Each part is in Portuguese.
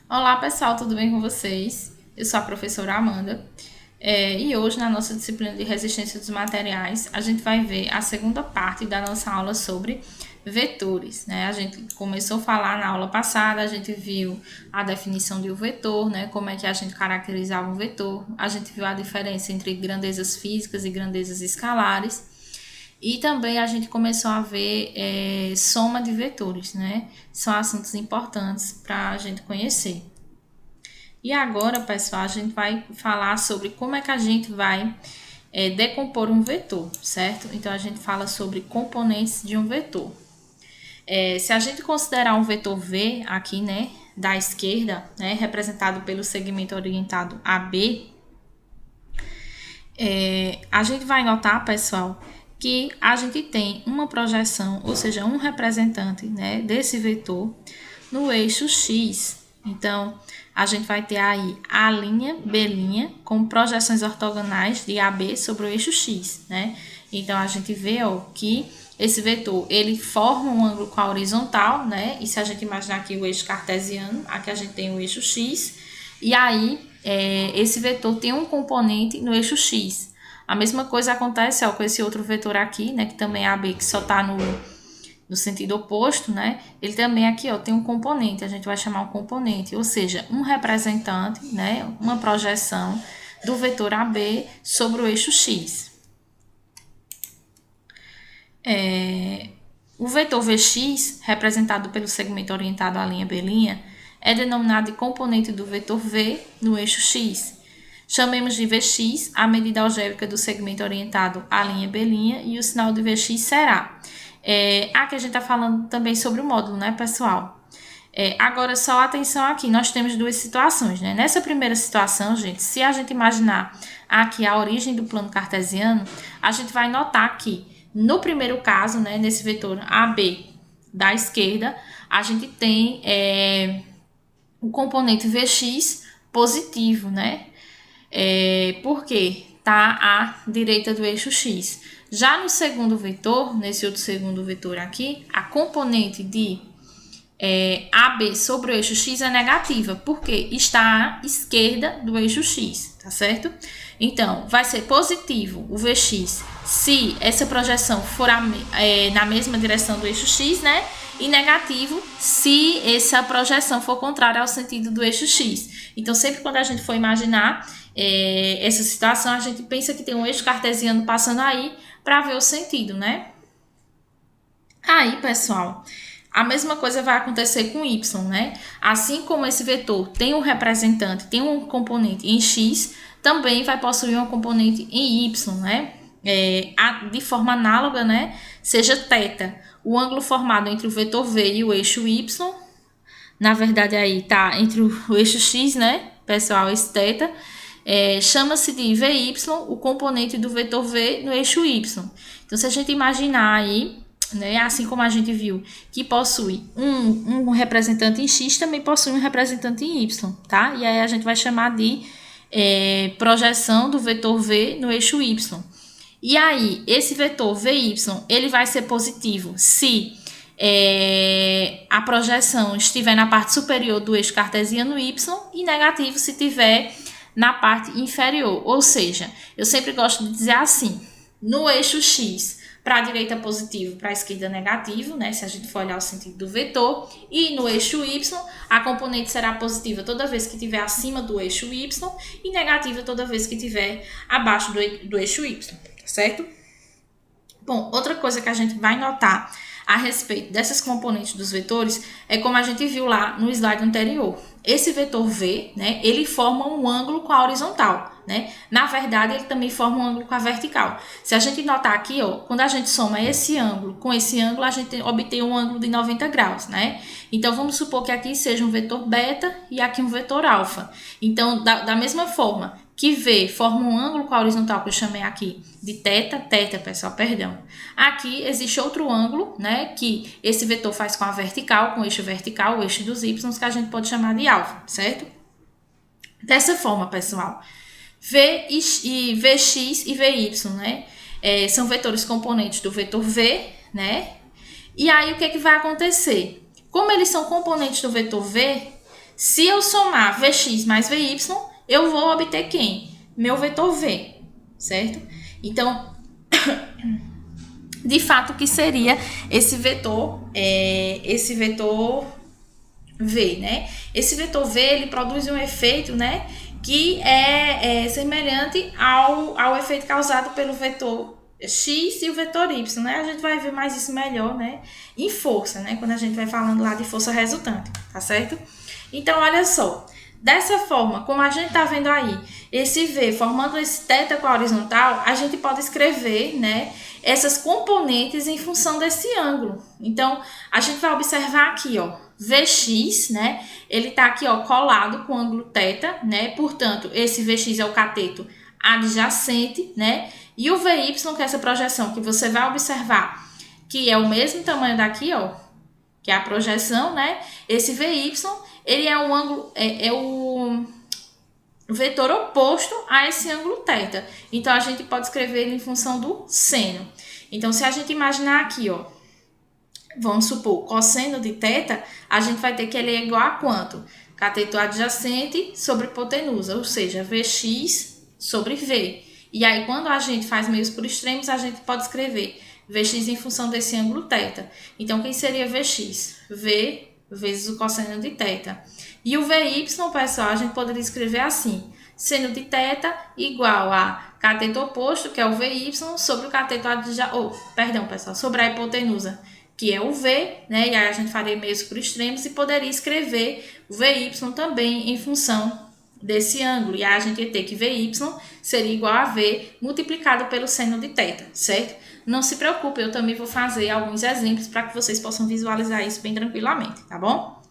Olá pessoal, tudo bem com vocês? Eu sou a professora Amanda e hoje na nossa disciplina de resistência dos materiais a gente vai ver a segunda parte da nossa aula sobre vetores, né? A gente começou a falar na aula passada, a gente viu a definição de um vetor, né? Como é que a gente caracterizava um vetor, a gente viu a diferença entre grandezas físicas e grandezas escalares. E também a gente começou a ver soma de vetores, né? São assuntos importantes para a gente conhecer. E agora, pessoal, a gente vai falar sobre como é que a gente vai decompor um vetor, certo? Então, a gente fala sobre componentes de um vetor. Se a gente considerar um vetor V aqui, né, da esquerda, né, representado pelo segmento orientado AB, a gente vai notar, pessoal, que a gente tem uma projeção, ou seja, um representante, né, desse vetor no eixo X. Então, a gente vai ter aí a linha, B' com projeções ortogonais de AB sobre o eixo X, né? Então, a gente vê, ó, que esse vetor, ele forma um ângulo com a horizontal, né? E se a gente imaginar aqui o eixo cartesiano, aqui a gente tem o eixo X, e aí esse vetor tem um componente no eixo X. A mesma coisa acontece, ó, com esse outro vetor aqui, né, que também é AB, que só está no sentido oposto, né? Ele também aqui, ó, tem um componente, a gente vai chamar um componente, ou seja, um representante, né, uma projeção do vetor AB sobre o eixo X. O vetor Vx, representado pelo segmento orientado à linha B', é denominado de componente do vetor V no eixo X. Chamemos de Vx a medida algébrica do segmento orientado à linha B' e o sinal de Vx será. Aqui a gente está falando também sobre o módulo, né, pessoal? Agora, só atenção aqui, nós temos duas situações, né? Nessa primeira situação, gente, se a gente imaginar aqui a origem do plano cartesiano, a gente vai notar que, no primeiro caso, né, nesse vetor AB da esquerda, a gente tem o componente Vx positivo, né? Porque está à direita do eixo X. Já no segundo vetor, nesse outro segundo vetor aqui, a componente de AB sobre o eixo X é negativa, porque está à esquerda do eixo X, tá certo? Então, vai ser positivo o Vx se essa projeção for na mesma direção do eixo X, né? E negativo se essa projeção for contrária ao sentido do eixo X. Então, sempre quando a gente for imaginar essa situação, a gente pensa que tem um eixo cartesiano passando aí para ver o sentido, né? Aí, pessoal, a mesma coisa vai acontecer com y, né? Assim como esse vetor tem um representante, tem um componente em x, também vai possuir uma componente em y, né? De forma análoga, né? Seja θ, o ângulo formado entre o vetor v e o eixo y, na verdade aí tá entre o eixo x, né, pessoal, esse θ, chama-se de vy, o componente do vetor v no eixo y. Então, se a gente imaginar aí, né, assim como a gente viu que possui um representante em x, também possui um representante em y, tá? E aí a gente vai chamar de projeção do vetor v no eixo y. E aí, esse vetor vy, ele vai ser positivo se a projeção estiver na parte superior do eixo cartesiano y e negativo se estiver na parte inferior. Ou seja, eu sempre gosto de dizer assim, no eixo x, para a direita positivo, para a esquerda negativo, né, se a gente for olhar o sentido do vetor, e no eixo y, a componente será positiva toda vez que estiver acima do eixo y e negativa toda vez que estiver abaixo do eixo y, certo? Bom, outra coisa que a gente vai notar a respeito dessas componentes dos vetores é como a gente viu lá no slide anterior. Esse vetor V, né, ele forma um ângulo com a horizontal, né? Na verdade, ele também forma um ângulo com a vertical. Se a gente notar aqui, ó, quando a gente soma esse ângulo com esse ângulo, a gente obtém um ângulo de 90 graus, né? Então, vamos supor que aqui seja um vetor beta e aqui um vetor alfa. Então, da mesma forma que V forma um ângulo com a horizontal, que eu chamei aqui de θ, pessoal, perdão. Aqui existe outro ângulo, né, que esse vetor faz com a vertical, com o eixo vertical, o eixo dos y, que a gente pode chamar de alfa, certo? Dessa forma, pessoal, Vx e Vy, né, são vetores componentes do vetor V, né? E aí, o que vai acontecer? Como eles são componentes do vetor V, Se eu somar Vx mais Vy, eu vou obter quem? Meu vetor V, certo? Então, de fato, o que seria esse vetor V, né? Esse vetor V, ele produz um efeito, né, que é semelhante ao efeito causado pelo vetor X e o vetor Y, né? A gente vai ver mais isso melhor, né, em força, né, quando a gente vai falando lá de força resultante, tá certo? Então, olha só, dessa forma, como a gente tá vendo aí, esse V formando esse θ com a horizontal, a gente pode escrever, né, essas componentes em função desse ângulo. Então, a gente vai observar aqui, ó, Vx, né, ele tá aqui, ó, colado com o ângulo θ, né, portanto, esse Vx é o cateto adjacente, né, e o Vy, que é essa projeção que você vai observar, que é o mesmo tamanho daqui, ó, que é a projeção, né, esse Vy, ele é um ângulo, é o vetor oposto a esse ângulo θ. Então, a gente pode escrever ele em função do seno. Então, se a gente imaginar aqui, ó, vamos supor, cosseno de θ, a gente vai ter que ele é igual a quanto? Cateto adjacente sobre hipotenusa, ou seja, Vx sobre V. E aí, quando a gente faz meios por extremos, a gente pode escrever Vx em função desse ângulo θ. Então, quem seria Vx? V vezes o cosseno de θ. E o Vy, pessoal, a gente poderia escrever assim: seno de θ igual a cateto oposto, que é o Vy, sobre o cateto adjacente, pessoal, sobre a hipotenusa, que é o V, né? E aí a gente faria meios por extremos e poderia escrever o Vy também em função desse ângulo. E aí a gente ia ter que Vy seria igual a V multiplicado pelo seno de θ, certo? Não se preocupe, eu também vou fazer alguns exemplos para que vocês possam visualizar isso bem tranquilamente, tá bom?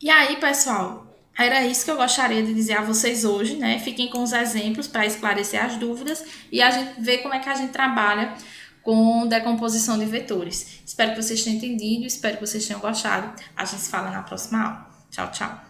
E aí, pessoal, era isso que eu gostaria de dizer a vocês hoje, né? Fiquem com os exemplos para esclarecer as dúvidas e a gente ver como é que a gente trabalha com decomposição de vetores. Espero que vocês tenham entendido, espero que vocês tenham gostado. A gente se fala na próxima aula. Tchau, tchau.